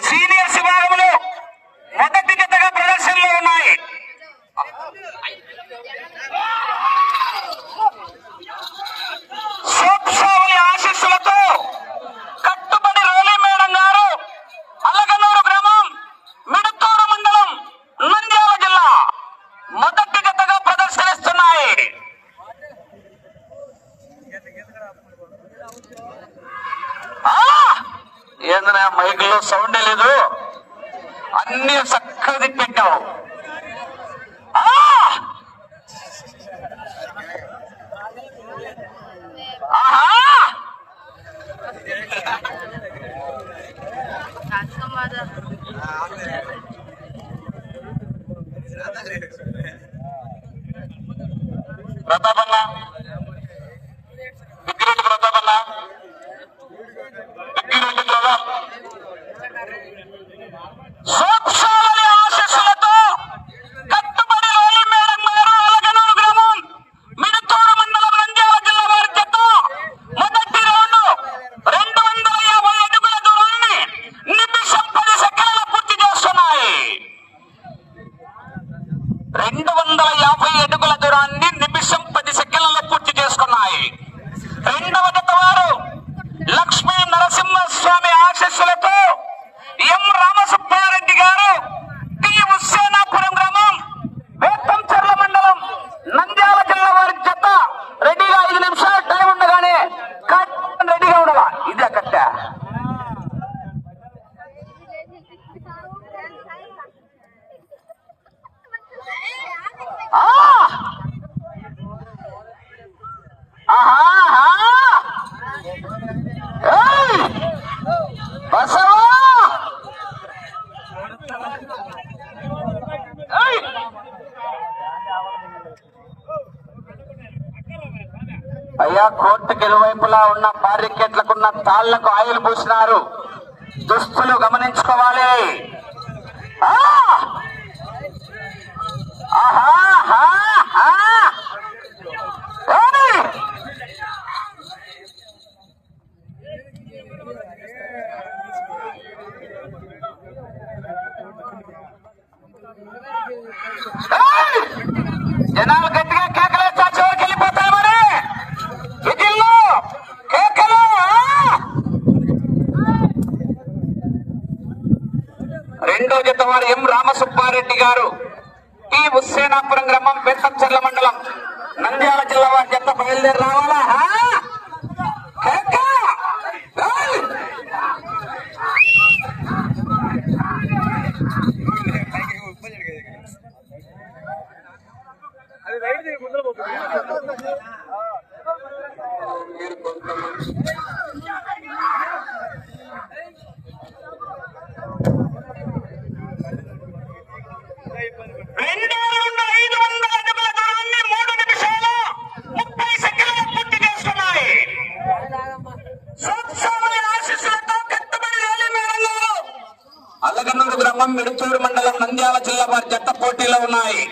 Seniors విభాగంలో మొదటి జతగా ప్రదర్శనలో ఉన్నాయి. సోప్సావులి ఆశీస్సులతో కట్టుబడి రోలి మేడం గారు అలగనూరు గ్రామం మిడతూరు మండలం నంద్యాల జిల్లా మొదటి జతగా ప్రదర్శనిస్తున్నాయి. ఏందన్నా మైకుల్లో సౌండే లేదు, అన్ని చక్కగా పెట్టావు. ప్రతాపన్న విక్రెట్ ప్రతాపన్న సోప్సావలి ఆశీస్సులతో కట్టుబడి రోలి మేడం గారు అలగనూరు గ్రామం మిడతూరు మండలం నంద్యాల జిల్లా వారి జత మొదటి రౌండ్ 250 అడుగుల దూరాన్ని నిమిషం 10 సెకండ్లలో పూర్తి చేస్తున్నాయి. 250 అడుగుల దూరాన్ని నిమిషం 10 సెకండ్లలో పూర్తి చేసుకున్నాయి. రెండవ జత వారు లక్ష్మీ నరసింహస్వామి ఆశీస్సులతో ఎం రామసుబ్బారెడ్డి గారు టి హుస్సేనాపురం గ్రామం బేతంచెర్ల మండలం నంద్యాల జిల్లా వారి జత రెడీగా 5 నిమిషాలు టైం ఉండగానే రెడీగా ఉండగా ఇదే కట్ట. అయ్యా, కోర్టుకి ఇరువైపులా ఉన్న బారికేట్లకున్న తాళ్లకు ఆయిల్ పూసినారు, దుస్తులు గమనించుకోవాలి. జనాలు గట్టిగా కేకలేస్తా చివరికి వెళ్ళిపోతాయి. మరి విజిల్లు కేకలు. రెండో జత వారు ఎం రామసుబ్బారెడ్డి గారు టి హుస్సేనాపురం గ్రామం బేతంచెర్ల మండలం నంద్యాల జిల్లా వారి జత బయలుదేరి రావాలా. అలగనూరు గ్రామం మిడతూరు మండలం నంద్యాల జిల్లా వారి జత పోటీలో ఉన్నాయి.